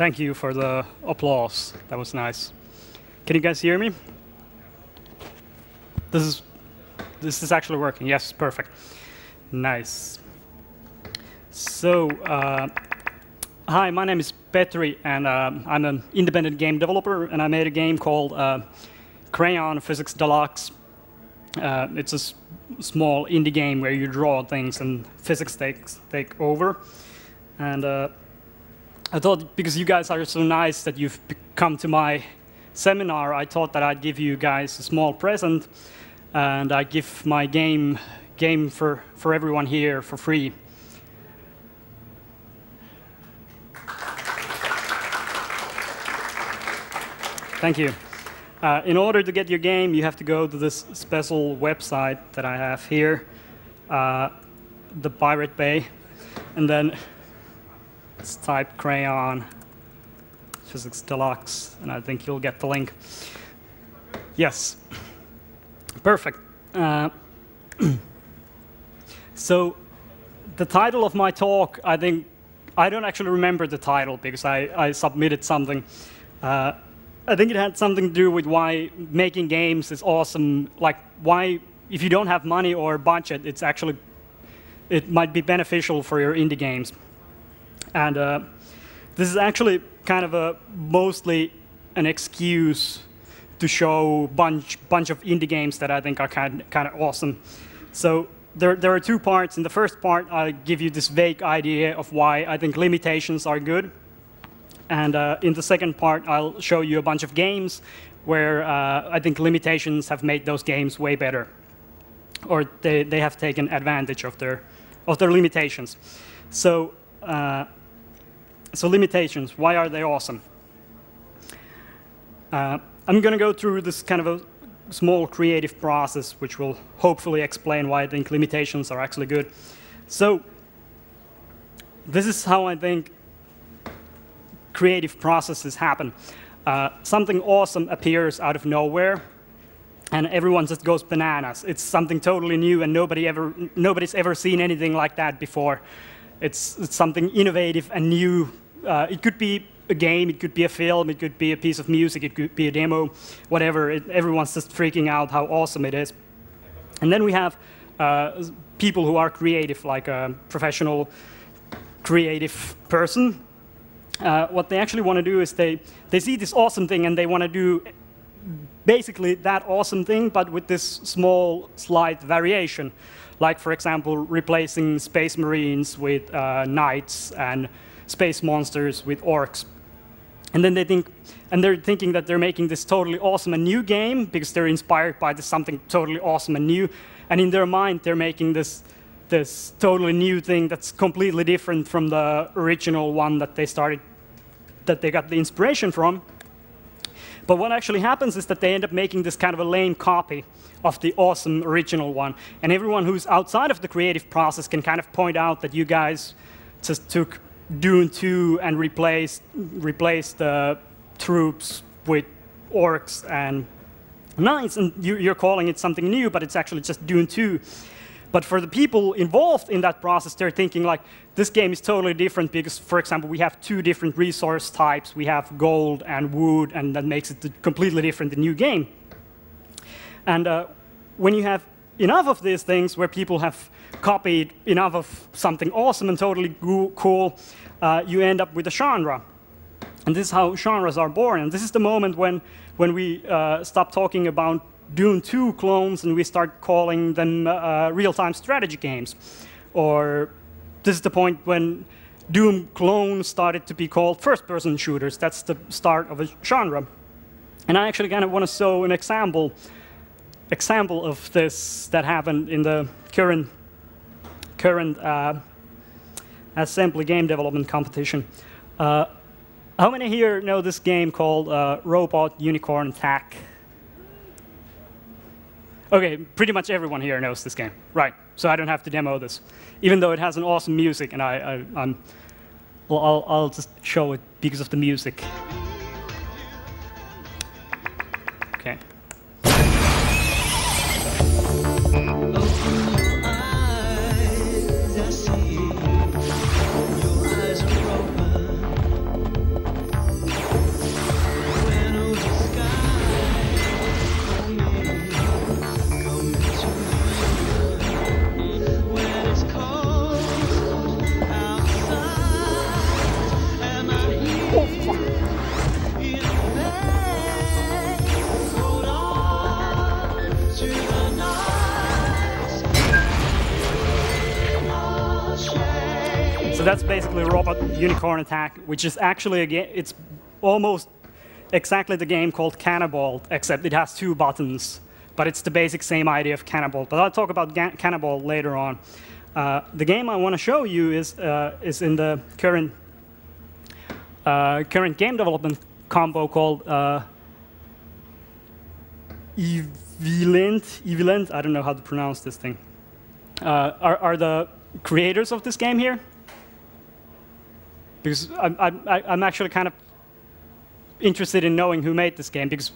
Thank you for the applause. That was nice. Can you guys hear me? This is actually working. Yes, perfect. Nice. So, hi, my name is Petri, and I'm an independent game developer, and I made a game called Crayon Physics Deluxe. It's a small indie game where you draw things and physics take over. And I thought, because you guys are so nice that you've come to my seminar, I thought that I'd give you guys a small present, and I give my game for everyone here for free. Thank you. In order to get your game, you have to go to this special website that I have here, the Pirate Bay, and then let's type Crayon Physics Deluxe, and I think you'll get the link. Yes. Perfect. So the title of my talk, I don't actually remember the title because I submitted something. I think it had something to do with why making games is awesome. Like why, if you don't have money or budget, it might be beneficial for your indie games. And this is actually kind of mostly an excuse to show bunch of indie games that I think are kind of awesome. So there are two parts. In the first part, I give you this vague idea of why I think limitations are good. And in the second part, I'll show you a bunch of games where I think limitations have made those games way better, or they have taken advantage of their limitations. So limitations, why are they awesome? I'm going to go through this kind of a small creative process, which will hopefully explain why I think limitations are actually good. So this is how I think creative processes happen. Something awesome appears out of nowhere, and everyone just goes bananas. It's something totally new, and nobody's ever seen anything like that before. It's something innovative and new. It could be a game, it could be a film, it could be a piece of music, it could be a demo, whatever. Everyone's just freaking out how awesome it is. And then we have people who are creative, like a professional creative person. What they actually want to do is they see this awesome thing and they want to do basically that awesome thing, but with this small, slight variation. Like, for example, replacing space marines with knights and space monsters with orcs. And then they're thinking that they're making this totally awesome and new game because they're inspired by this something totally awesome and new. And in their mind, they're making this totally new thing that's completely different from the original one that they got the inspiration from. But what actually happens is that they end up making this kind of a lame copy of the awesome original one. And everyone who's outside of the creative process can kind of point out that you guys just took Dune 2 and replaced the troops with orcs and knights, and you're calling it something new, but it's actually just Dune 2. But for the people involved in that process, they're thinking like, this game is totally different because, for example, we have two different resource types. We have gold and wood, and that makes it a completely different new game. And when you have enough of these things where people have copied enough of something awesome and totally cool, you end up with a genre. And this is how genres are born. And this is the moment when we stop talking about Dune 2 clones and we start calling them real-time strategy games. Or this is the point when Doom clones started to be called first-person shooters. That's the start of a genre. And I actually kind of want to show an example of this that happened in the current assembly game development competition. How many here know this game called Robot Unicorn Attack? Okay, pretty much everyone here knows this game, right? So I don't have to demo this, even though it has an awesome music, and I'll just show it because of the music. Okay. So that's basically Robot Unicorn Attack, which is actually a game. It's almost exactly the game called Cannibal, except it has 2 buttons. But it's the basic same idea of Cannibal. But I'll talk about Cannibal later on. The game I want to show you is in the current game development combo called Evilent. I don't know how to pronounce this thing. Are the creators of this game here? Because I'm actually kind of interested in knowing who made this game, because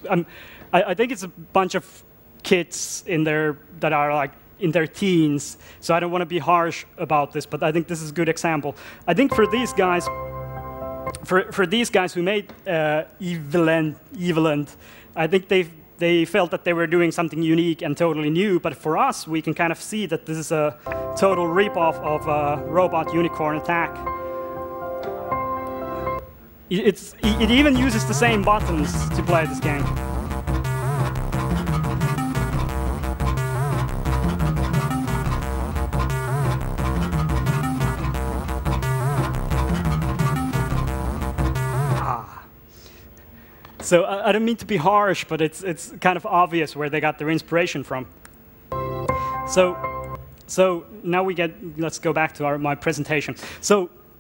I think it's a bunch of kids in there that are like in their teens, so I don't want to be harsh about this, but I think this is a good example. I think for these guys, for these guys who made Evilent, I think they felt that they were doing something unique and totally new, but for us, we can kind of see that this is a total ripoff of Robot Unicorn Attack. It even uses the same buttons to play this game. So I don't mean to be harsh, but it's kind of obvious where they got their inspiration from. So now let's go back to my presentation.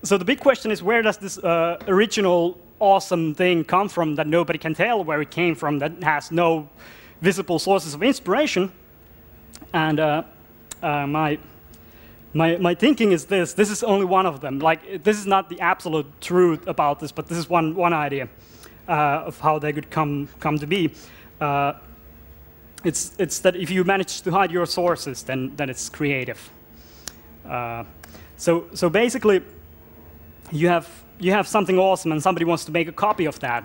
So the big question is, where does this original awesome thing come from that nobody can tell where it came from, that has no visible sources of inspiration? And my thinking is this. This is only one of them. Like, this is not the absolute truth about this, but this is one idea of how they could come to be. It's that if you manage to hide your sources, then it's creative. So basically, you have something awesome, and somebody wants to make a copy of that.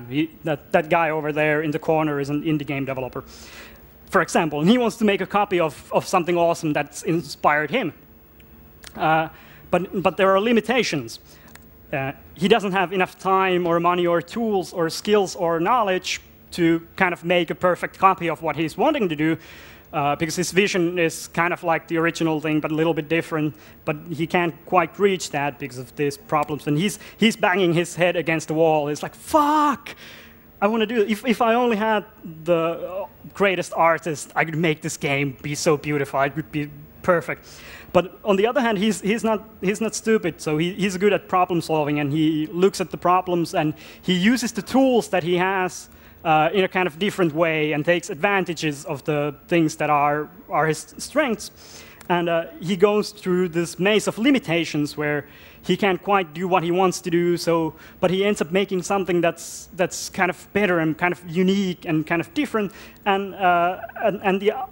That guy over there in the corner is an indie game developer, for example, and he wants to make a copy of something awesome that's inspired him. But there are limitations. He doesn't have enough time or money or tools or skills or knowledge to kind of make a perfect copy of what he's wanting to do, because his vision is kind of like the original thing, but a little bit different. But he can't quite reach that because of these problems. And he's banging his head against the wall. It's like, fuck! I want to do it. If I only had the greatest artist, I could make this game be so beautiful. It would be perfect. But on the other hand, he's not stupid. So he's good at problem solving, and he looks at the problems, and he uses the tools that he has in a kind of different way, and takes advantages of the things that are his strengths. And he goes through this maze of limitations where he can't quite do what he wants to do. But he ends up making something that's kind of better and kind of unique and kind of different. And the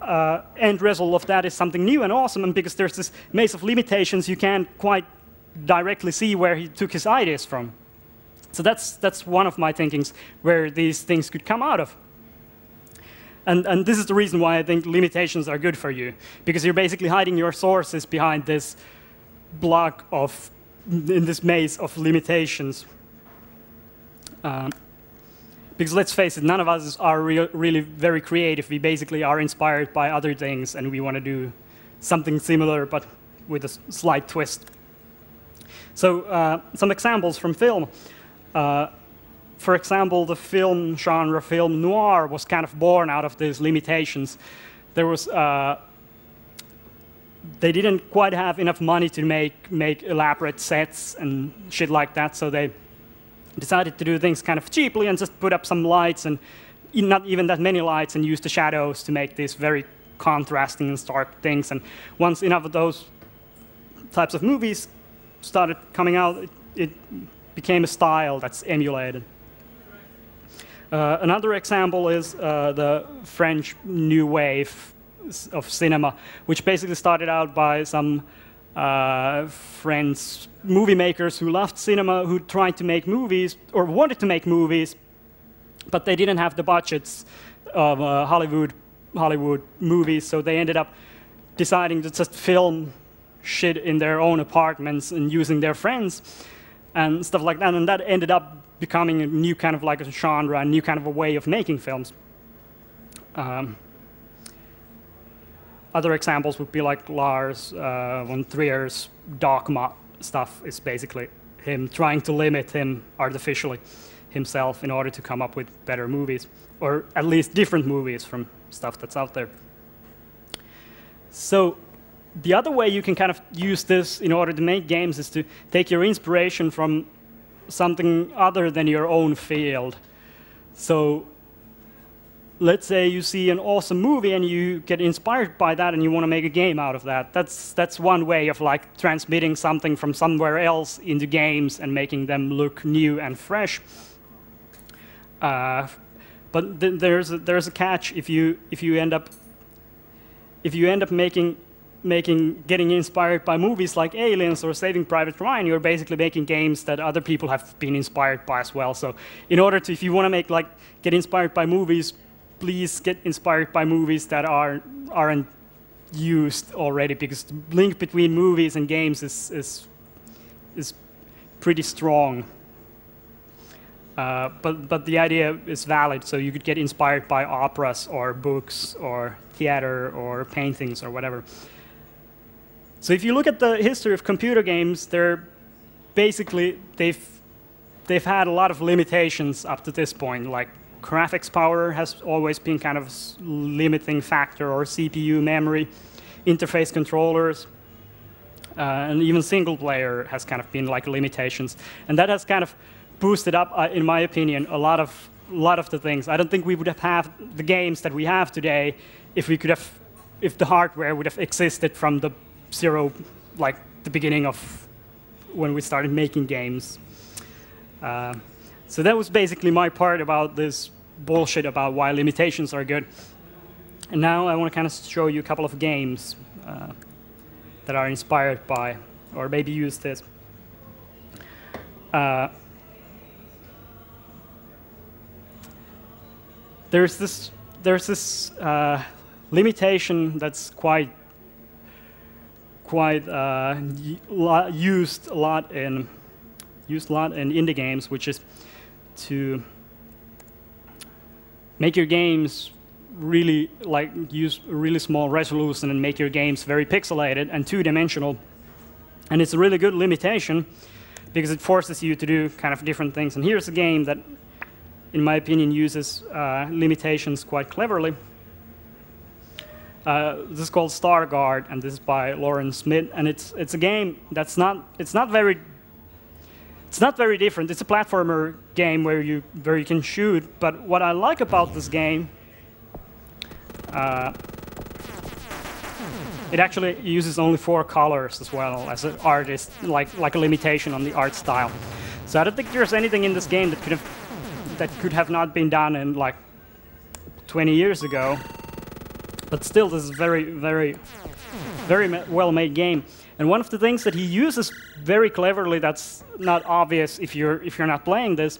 end result of that is something new and awesome. And because there's this maze of limitations, you can't quite directly see where he took his ideas from. So that's one of my thinkings where these things could come out of. And this is the reason why I think limitations are good for you, because you're basically hiding your sources behind this block in this maze of limitations. Because let's face it, none of us are really very creative. We basically are inspired by other things, and we want to do something similar, but with a slight twist. So some examples from film. For example, the film genre, film noir, was kind of born out of these limitations. There was, they didn't quite have enough money to make elaborate sets and shit like that, so they decided to do things kind of cheaply and just put up some lights, and not even that many lights, and use the shadows to make these very contrasting and stark things. And once enough of those types of movies started coming out, it became a style that's emulated. Another example is the French New Wave of cinema, which basically started out by some French movie makers who loved cinema, who tried to make movies, or wanted to make movies, but they didn't have the budgets of Hollywood movies, so they ended up deciding to just film shit in their own apartments and using their friends and stuff like that, and that ended up becoming a new kind of like a genre, a new kind of a way of making films. Other examples would be like Lars von Trier's Dogma stuff is basically him trying to limit him artificially himself in order to come up with better movies, or at least different movies from stuff that's out there. So the other way you can kind of use this in order to make games is to take your inspiration from something other than your own field. So let's say you see an awesome movie and you get inspired by that and you want to make a game out of that. That's one way of like transmitting something from somewhere else into games and making them look new and fresh. But there's a catch. If you end up getting inspired by movies like Aliens or Saving Private Ryan, you're basically making games that other people have been inspired by as well. So in order to, if you want to make get inspired by movies, please get inspired by movies that aren't used already, because the link between movies and games is pretty strong. But the idea is valid, so you could get inspired by operas or books or theater or paintings or whatever. So if you look at the history of computer games, they've had a lot of limitations up to this point. Like graphics power has always been kind of a limiting factor, or CPU memory, interface controllers, and even single player has kind of been like limitations. And that has kind of boosted up, in my opinion, a lot of the things. I don't think we would have the games that we have today if the hardware would have existed from the zero, like the beginning of when we started making games. So that was basically my part about this bullshit about why limitations are good. And now I want to kind of show you a couple of games that are inspired by, or maybe use this. There's this limitation that's quite used a lot in indie games, which is to make your games really use a really small resolution and make your games very pixelated and two-dimensional. And it's a really good limitation because it forces you to do kind of different things. And here's a game that, in my opinion, uses limitations quite cleverly. This is called Starguard, and this is by Lauren Smith. And it's a game that's not very different. It's a platformer game where you can shoot. But what I like about this game, it actually uses only 4 colors as well as an artist, like a limitation on the art style. So I don't think there's anything in this game that could have not been done in like 20 years ago. But still, this is very, very, very well-made game. And one of the things that he uses very cleverly that's not obvious if you're not playing this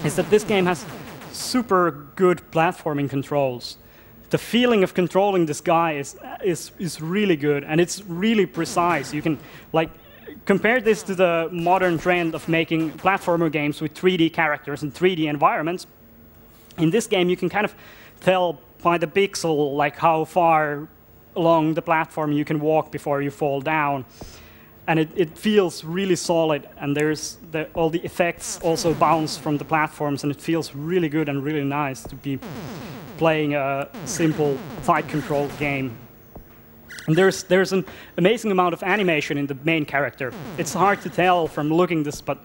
is that this game has super good platforming controls. The feeling of controlling this guy is really good, and it's really precise. You can compare this to the modern trend of making platformer games with 3D characters and 3D environments. In this game, you can kind of tell by the pixel how far along the platform you can walk before you fall down. And it feels really solid, and there's all the effects also bounce from the platforms, and it feels really good and really nice to be playing a simple tight control game. And there's an amazing amount of animation in the main character. It's hard to tell from looking this, but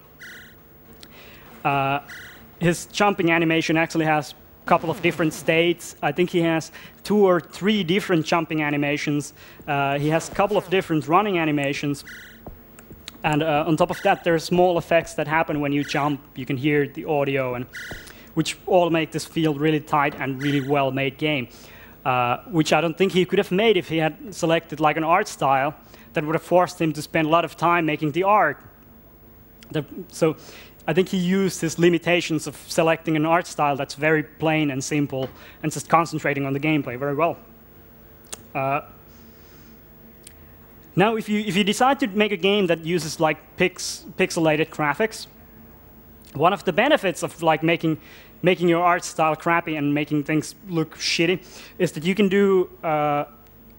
his jumping animation actually has a couple of different states. I think he has 2 or 3 different jumping animations. He has a couple of different running animations. And on top of that, there are small effects that happen when you jump. You can hear the audio, which all make this feel really tight and really well-made game. Which I don't think he could have made if he had selected an art style that would have forced him to spend a lot of time making the art. So I think he used his limitations of selecting an art style that's very plain and simple and just concentrating on the gameplay very well. Now, if you decide to make a game that uses pixelated graphics, one of the benefits of making your art style crappy and making things look shitty is that you can do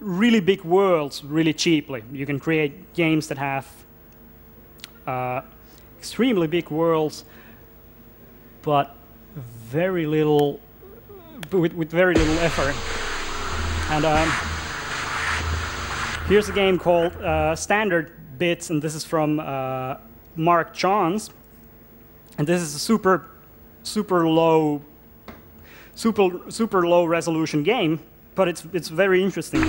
really big worlds really cheaply. You can create games that have extremely big worlds, but very little, with very little effort. And here's a game called Standard Bits, and this is from Mark Johns. And this is a super low resolution game, but it's very interesting.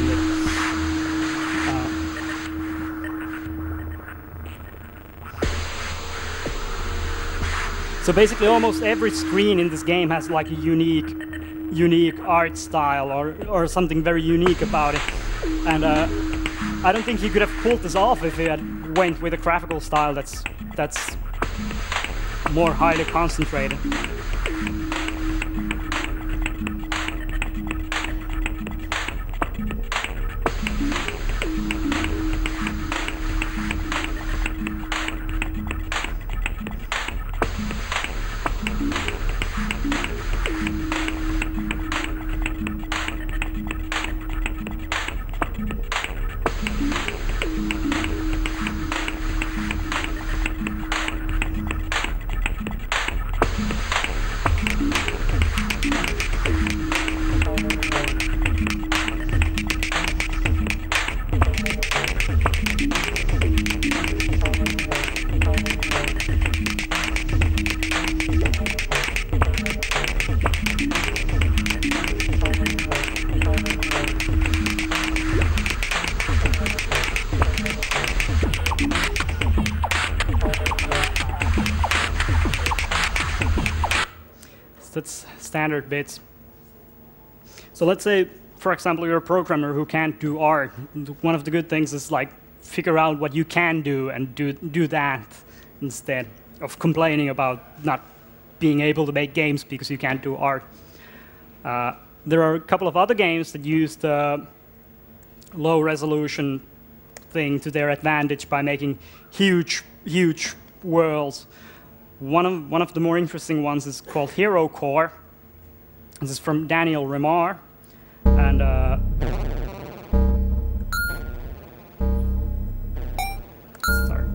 So basically, almost every screen in this game has like a unique art style or something very unique about it. And I don't think he could have pulled this off if he had went with a graphical style that's more highly concentrated. That's standard bits. So let's say, for example, you're a programmer who can't do art. One of the good things is like figure out what you can do and do that instead of complaining about not being able to make games because you can't do art. There are a couple of other games that use the low resolution thing to their advantage by making huge worlds. One of the more interesting ones is called Hero Core. This is from Daniel Remar, and sorry.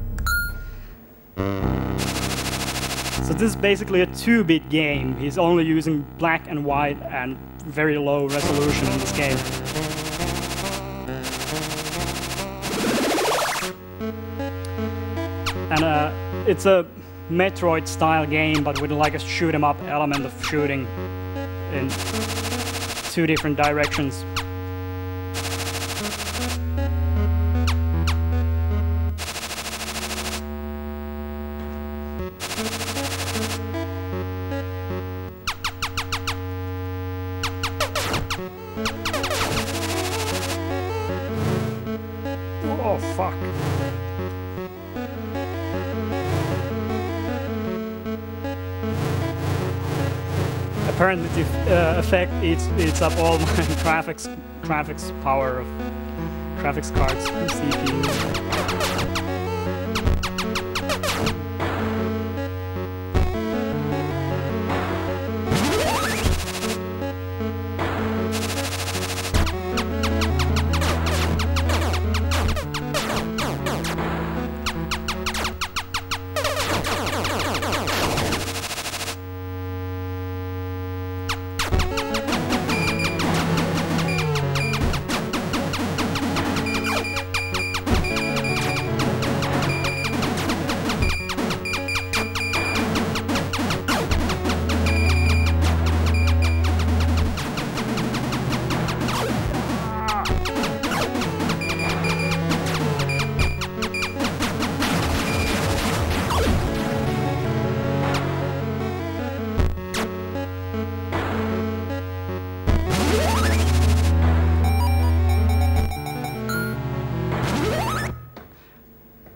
So this is basically a 2-bit game. He's only using black and white and very low resolution in this game. And it's a Metroid-style game, but with like a shoot-'em-up element of shooting in 2 different directions. Oh, fuck. Apparently the effect eats up all my graphics power of graphics cards and CPU.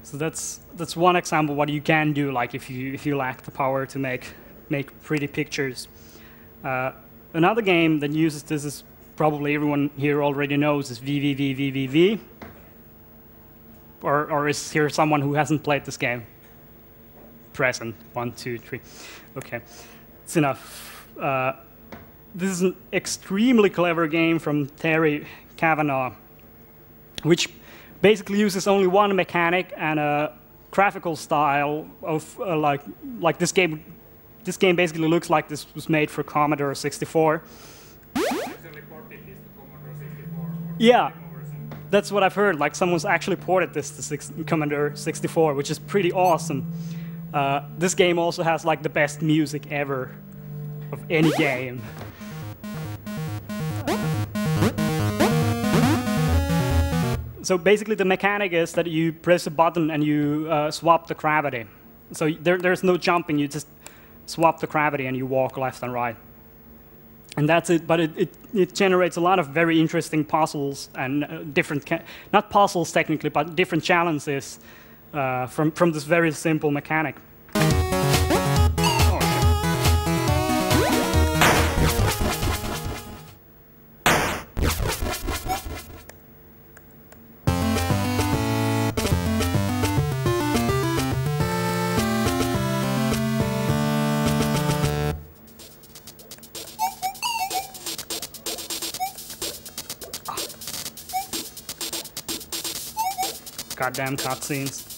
So that's one example of what you can do, like if you lack the power to make pretty pictures. Another game that uses this is probably everyone here already knows is VVVVVV. Or is here someone who hasn't played this game? Present. 1, 2, 3. Okay, it's enough. This is an extremely clever game from Terry Kavanagh, which basically uses only one mechanic and graphical style of like this game. This game basically looks like this was made for Commodore 64. Yeah, that's what I've heard. Like someone's actually ported this to Commodore 64, which is pretty awesome. This game also has like the best music ever of any game. So basically the mechanic is that you press a button and you swap the gravity. So there's no jumping, you just swap the gravity and you walk left and right. And that's it, but it generates a lot of very interesting puzzles and different, not puzzles technically, but different challenges from this very simple mechanic. Goddamn cutscenes.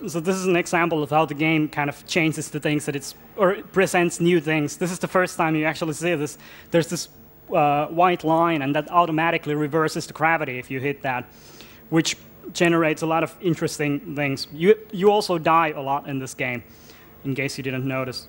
So this is an example of how the game kind of changes the things that or presents new things. This is the first time you actually see this. There's this white line, and that automatically reverses the gravity if you hit that, which generates a lot of interesting things. You also die a lot in this game, in case you didn't notice.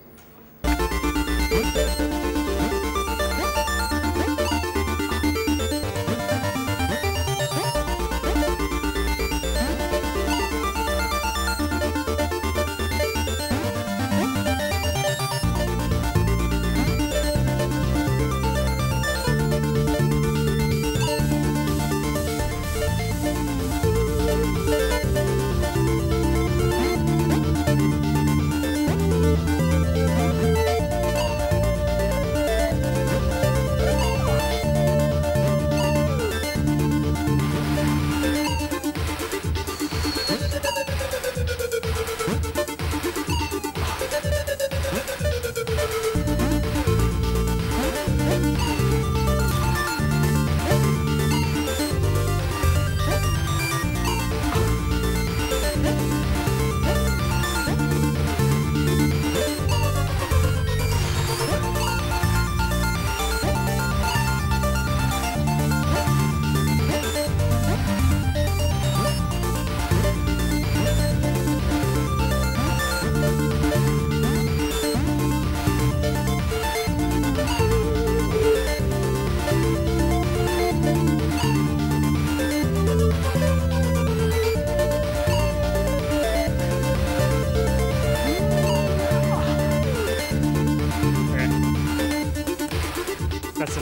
That's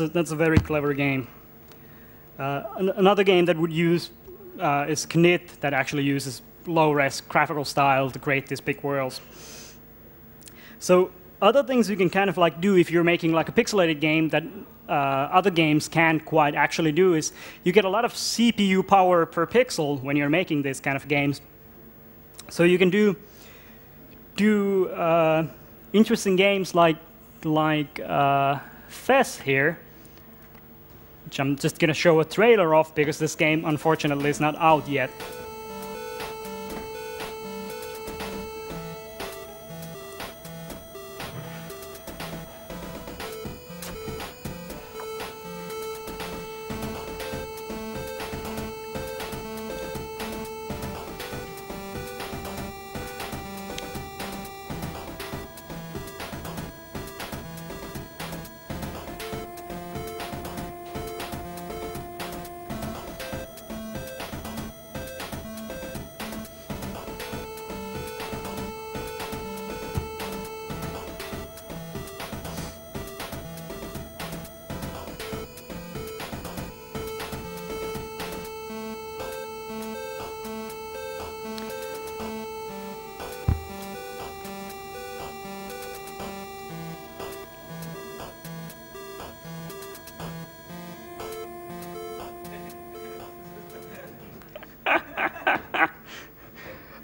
enough. That's a very clever game. Another game that would use is Knit, that actually uses low-res graphical style to create these big worlds. So other things you can kind of like do if you're making like a pixelated game that other games can't quite actually do is you get a lot of CPU power per pixel when you're making these kind of games. So you can do interesting games like Fez here, which I'm just going to show a trailer of because this game unfortunately is not out yet.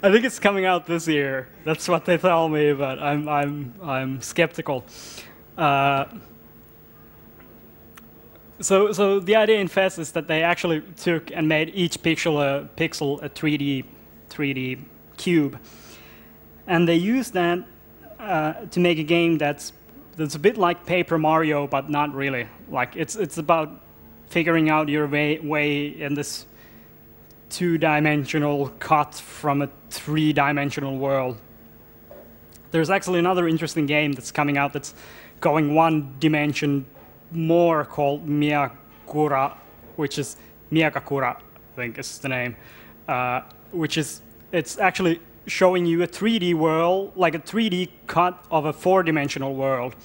I think it's coming out this year. That's what they tell me, but I'm skeptical. So the idea in Fez is that they actually took and made each pixel a 3D cube, and they used that to make a game that's a bit like Paper Mario, but not really. Like it's about figuring out your way in this two-dimensional cut from a three-dimensional world. There's actually another interesting game that's coming out that's going one dimension more, called Miyakura, which is Miyakakura, I think is the name, it's actually showing you a 3D world, like a 3D cut of a four-dimensional world,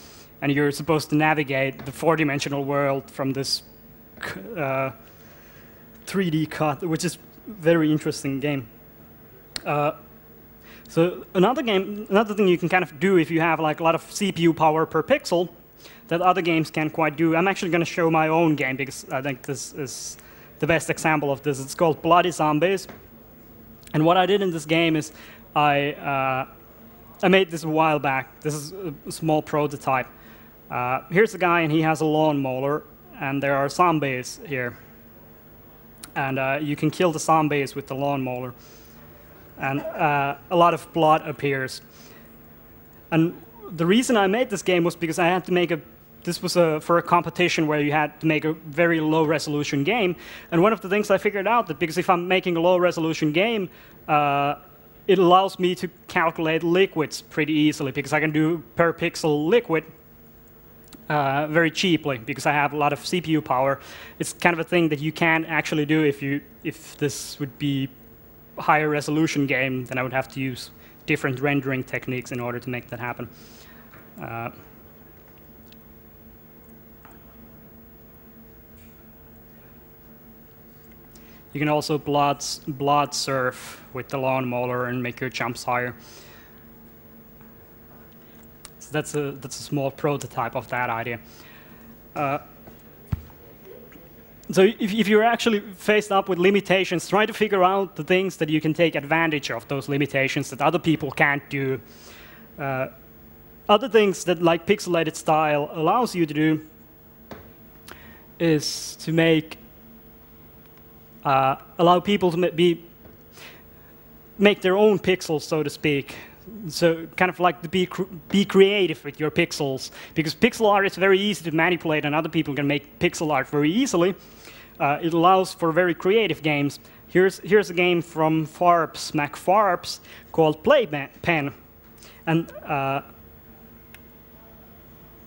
and you're supposed to navigate the four-dimensional world from this 3D cut, which is very interesting game. So another thing you can kind of do if you have like a lot of CPU power per pixel that other games can't quite do. I'm actually going to show my own game because I think this is the best example of this. It's called Bloody Zombies. And what I did in this game is I made this a while back. This is a small prototype. Here's a guy, and he has a lawnmower, and there are zombies here. And you can kill the zombies with the lawnmower. And a lot of blood appears. And the reason I made this game was because I had to make this was for a competition where you had to make a very low resolution game. And one of the things I figured out that because if I'm making a low resolution game, it allows me to calculate liquids pretty easily because I can do per pixel liquid very cheaply because I have a lot of CPU power. It's kind of a thing that you can't actually do if this would be a higher resolution game, then I would have to use different rendering techniques in order to make that happen. You can also blood surf with the lawnmower and make your jumps higher. So that's a small prototype of that idea. So if you're actually faced up with limitations, try to figure out the things that you can take advantage of, those limitations that other people can't do. Other things that like pixelated style allows you to do is to allow people to make their own pixels, so to speak. So kind of like to be creative with your pixels, because pixel art is very easy to manipulate, and other people can make pixel art very easily. It allows for very creative games. Here's a game from Farbs, MacFarbs, called Playback Pen, and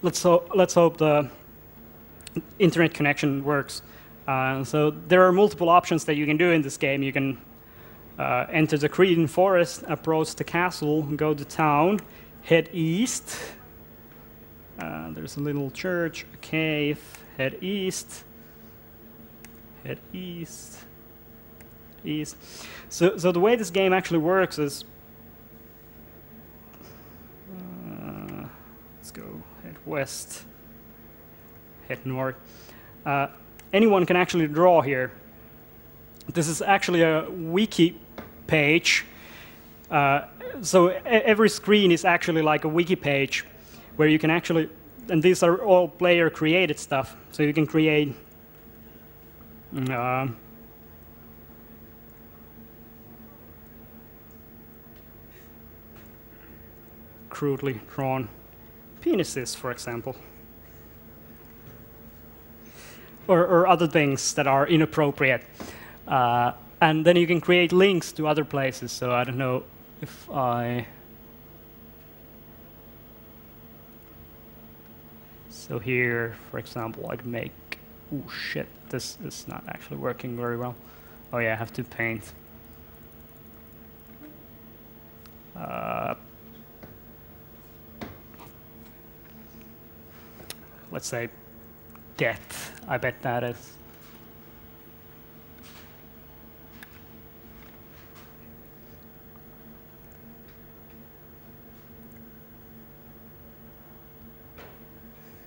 let's hope the internet connection works. So there are multiple options that you can do in this game. You can enter the Cretan forest, approach the castle, go to town, head east. There's a little church, a cave, head east, east. So the way this game actually works is, let's go head west, head north. Anyone can actually draw here. This is actually a wiki page. So every screen is actually like a wiki page where you can actually, and these are all player created stuff. So you can create crudely drawn penises, for example. Or other things that are inappropriate. And then you can create links to other places. So I don't know if so here, for example, I can make, oh shit, this is not actually working very well. Oh yeah, I have to paint. Let's say death, I bet that is.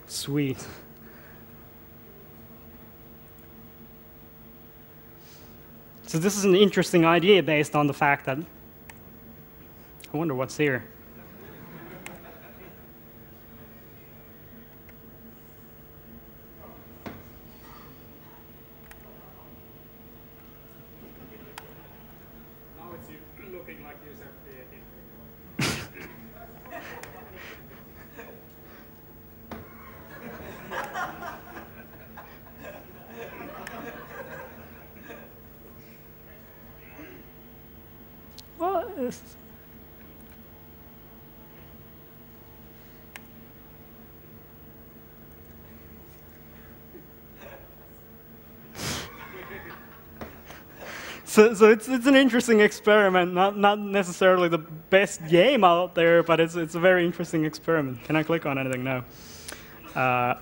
Sweet. So this is an interesting idea based on the fact that, I wonder what's here. So it's an interesting experiment, not necessarily the best game out there, but it's a very interesting experiment. Can I click on anything? No. But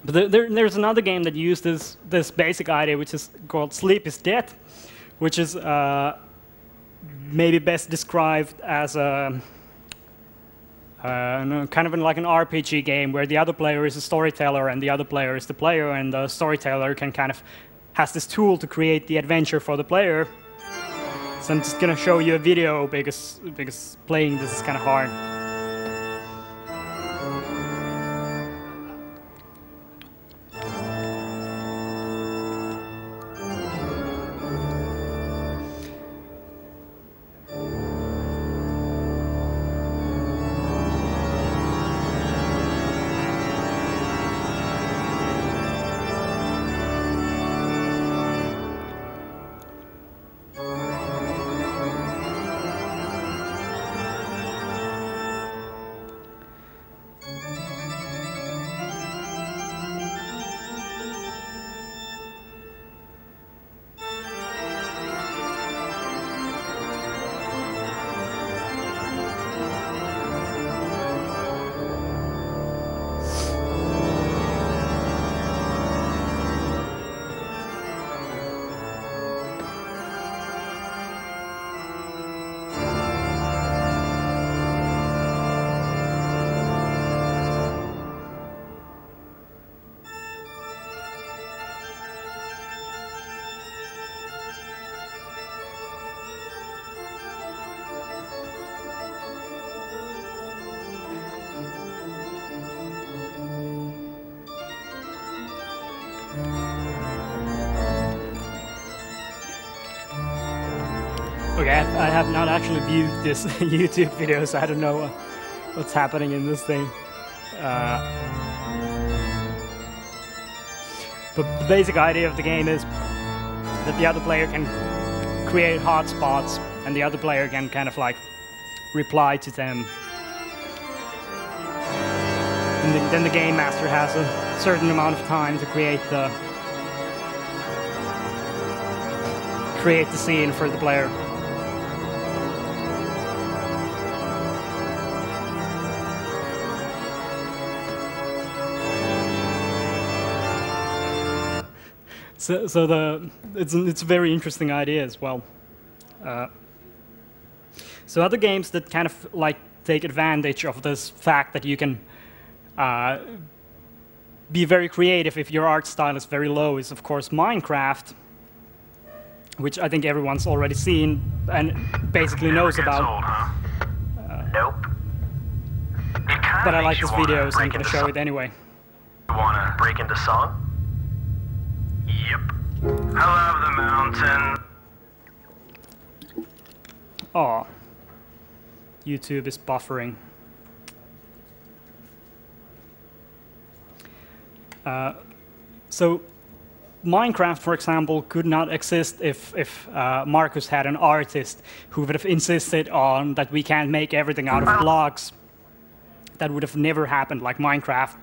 there's another game that used this basic idea, which is called Sleep is Dead, which is maybe best described as a kind of like an RPG game where the other player is a storyteller and the other player is the player, and the storyteller can kind of has this tool to create the adventure for the player. So I'm just going to show you a video because playing this is kind of hard. Okay, I have not actually viewed this YouTube video, so I don't know what's happening in this thing. But the basic idea of the game is that the other player can create hotspots, and the other player can kind of like reply to them. And then the game master has a certain amount of time to create the scene for the player. So it's a very interesting idea as well. So other games that kind of like take advantage of this fact that you can be very creative if your art style is very low is of course Minecraft, which I think everyone's already seen and basically knows about. Old, huh? Nope. But I like this video, so I'm going to show it anyway. You wanna break into song? Yep. I love the mountain. Oh, YouTube is buffering. So Minecraft, for example, could not exist if Marcus had an artist who would have insisted on that we can't make everything out of blocks. That would have never happened. Like Minecraft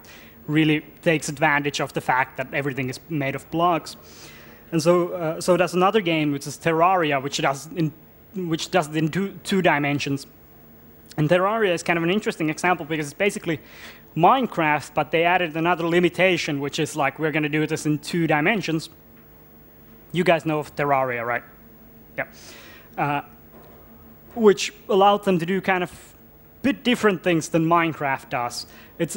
really takes advantage of the fact that everything is made of blocks. And so there's another game, which is Terraria, which does it in two dimensions. And Terraria is kind of an interesting example because it's basically Minecraft, but they added another limitation, which is like we're going to do this in 2 dimensions. You guys know of Terraria, right? Yeah. Which allowed them to do kind of bit different things than Minecraft does. It's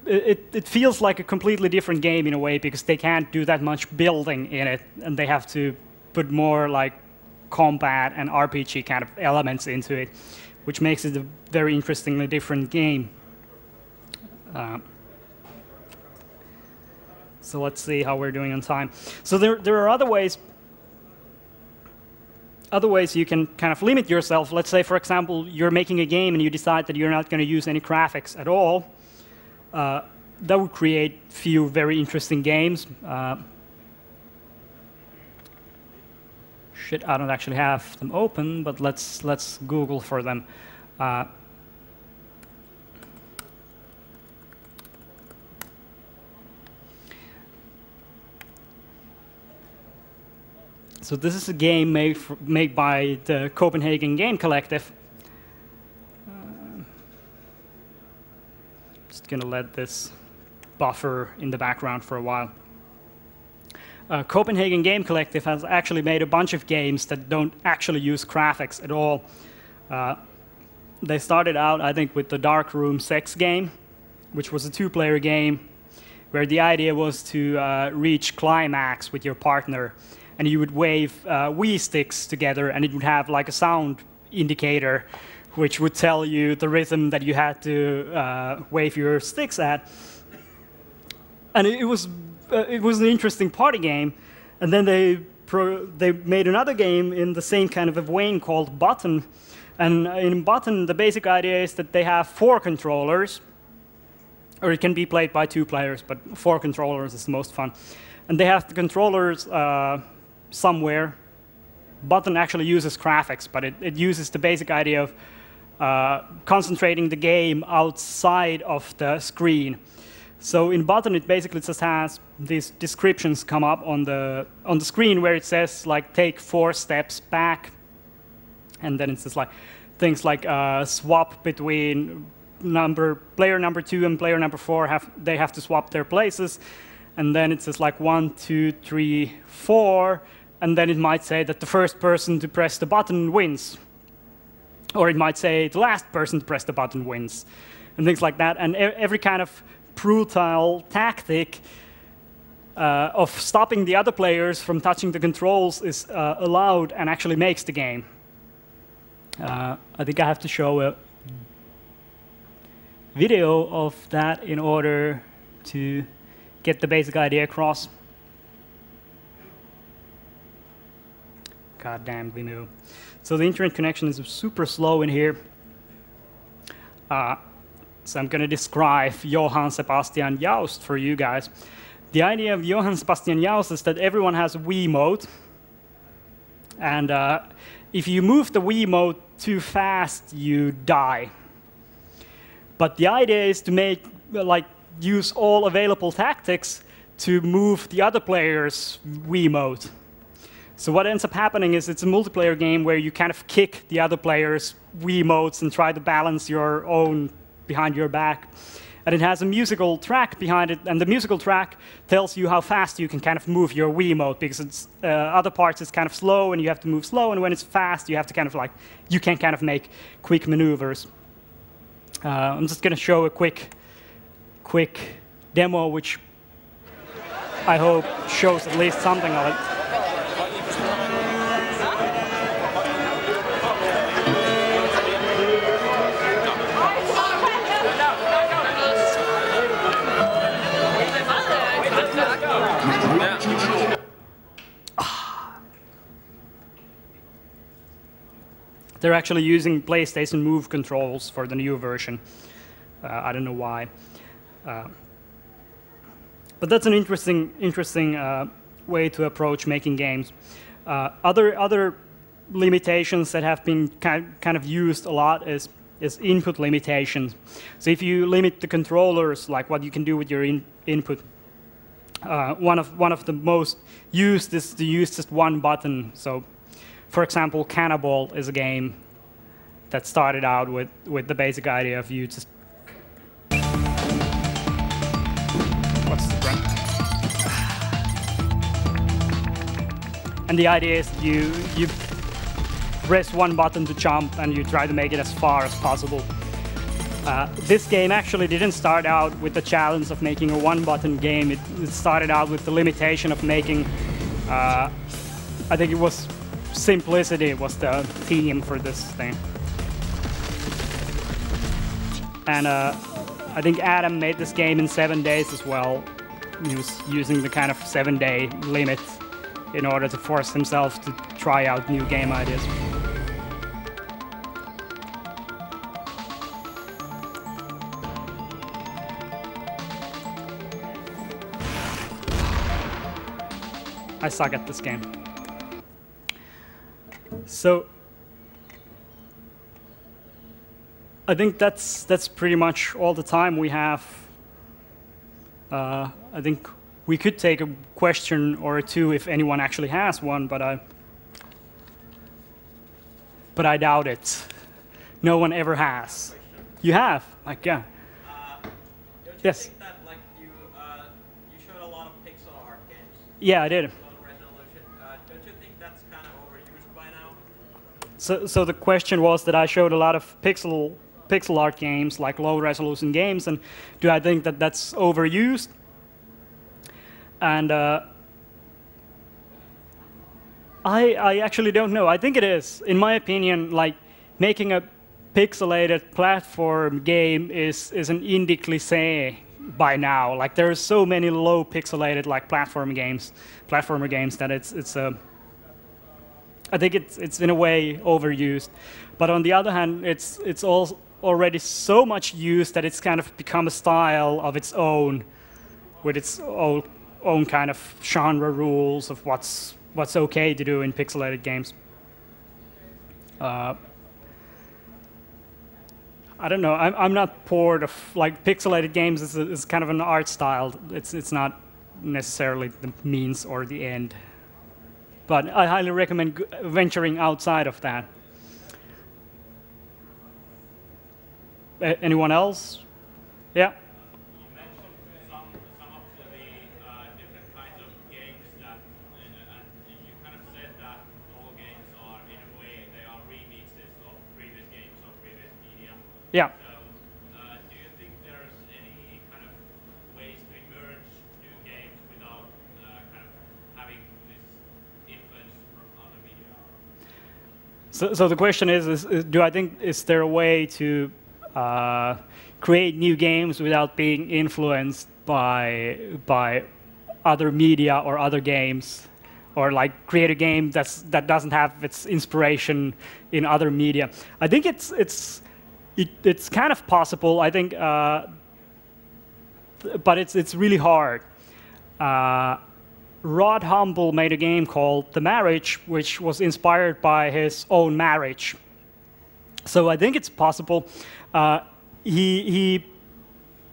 it feels like a completely different game in a way because they can't do that much building in it, and they have to put more like combat and RPG kind of elements into it, which makes it a very interestingly different game. So let's see how we're doing on time. So there are other ways you can kind of limit yourself. Let's say, for example, you're making a game and you decide that you're not going to use any graphics at all. That would create few very interesting games. Shit, I don't actually have them open, but let's Google for them. So this is a game made by the Copenhagen Game Collective. Just gonna let this buffer in the background for a while. Copenhagen Game Collective has actually made a bunch of games that don't actually use graphics at all. They started out, I think, with the Dark Room Sex game, which was a two-player game where the idea was to reach climax with your partner, and you would wave Wii sticks together, and it would have like a sound indicator which would tell you the rhythm that you had to wave your sticks at. And it was an interesting party game. And then they made another game in the same kind of a vein called Button. And in Button, the basic idea is that they have 4 controllers, or it can be played by 2 players, but 4 controllers is the most fun. And they have the controllers somewhere. Button actually uses graphics, but it uses the basic idea of concentrating the game outside of the screen. So in Button, it basically just has these descriptions come up on the screen where it says like take 4 steps back, and then it's just like things like swap between player number 2 and player number 4 they have to swap their places, and then it says like 1, 2, 3, 4, and then it might say that the first person to press the button wins. Or it might say the last person to press the button wins, and things like that. And every kind of brutal tactic of stopping the other players from touching the controls is allowed and actually makes the game. I think I have to show a video of that in order to get the basic idea across. God damn, we knew. So the internet connection is super slow in here. So I'm going to describe Johann Sebastian Joust for you guys. The idea of Johann Sebastian Joust is that everyone has a Wiimote. And if you move the Wiimote too fast, you die. But the idea is to use all available tactics to move the other player's Wiimote. So what ends up happening is it's a multiplayer game where you kind of kick the other player's Wiimotes and try to balance your own behind your back. And it has a musical track behind it, and the musical track tells you how fast you can kind of move your Wiimote, because it's other parts is kind of slow and you have to move slow, and when it's fast you have to kind of you can kind of make quick maneuvers. I'm just going to show a quick demo which I hope shows at least something of it. They're actually using PlayStation Move controls for the new version. I don't know why. But that's an interesting way to approach making games. Other limitations that have been kind of used a lot is input limitations. So if you limit the controllers, like what you can do with your input, one of the most used is to use just one button. So, for example, Cannibal is a game that started out with the basic idea of you just... What's the brand? And the idea is you press one button to jump and you try to make it as far as possible. This game actually didn't start out with the challenge of making a one-button game. It started out with the limitation of making, I think it was simplicity was the theme for this thing. And I think Adam made this game in 7 days as well. He was using the kind of 7-day limit in order to force himself to try out new game ideas. I suck at this game. So I think that's pretty much all the time we have. I think we could take a question or two if anyone actually has one, but I doubt it. No one ever has. You have? Like, yeah. Don't you Yes. think that like you showed a lot of pixel art games, Yeah, I did. low resolution? Don't you think that's kind of overused by now? So the question was that I showed a lot of pixel art games, like low resolution games, and do I think that that's overused? And I actually don't know. I think it is. In my opinion, like making a pixelated platform game is an indie cliché by now. Like there are so many low pixelated like platformer games that it's I think it's in a way overused. But on the other hand, it's already so much used that it's kind of become a style of its own, with its own kind of genre rules of what's okay to do in pixelated games. I don't know. I'm not bored of like pixelated games. Is kind of an art style. It's not necessarily the means or the end. But I highly recommend venturing outside of that. Anyone else? Yeah. You mentioned some of the different kinds of games that, and you kind of said that all games are, in a way, they are remixes of previous games or previous media. Yeah. So, do you think there's any kind of ways to emerge new games without kind of having this influence from other media? So the question is do I think is there a way to create new games without being influenced by other media or other games, or like create a game that doesn't have its inspiration in other media? I think it's kind of possible. I think, but it's really hard. Rod Humble made a game called The Marriage, which was inspired by his own marriage. So I think it's possible. He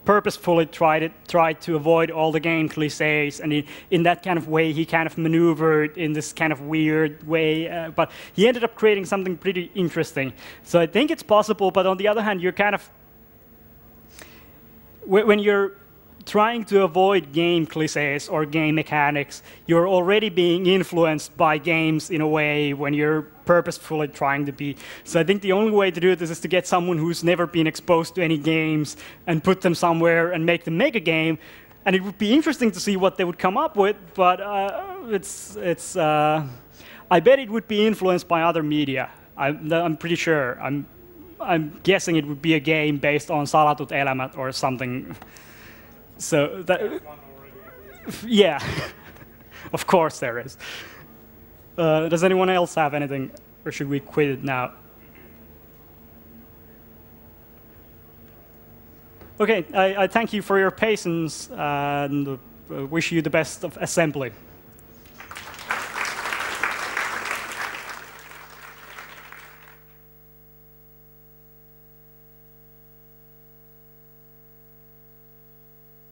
purposefully tried to avoid all the game cliches, and in that kind of way, he kind of maneuvered in this kind of weird way. But he ended up creating something pretty interesting. So I think it's possible. But on the other hand, you're kind of when you're trying to avoid game cliches or game mechanics, you're already being influenced by games in a way when you're purposefully trying to be. So I think the only way to do this is to get someone who's never been exposed to any games and put them somewhere and make them make a game. And it would be interesting to see what they would come up with, but I bet it would be influenced by other media. I'm pretty sure. I'm guessing it would be a game based on Salatut Elämät or something. So that, yeah, of course there is. Does anyone else have anything, or should we quit it now? Okay, I thank you for your patience and wish you the best of assembly.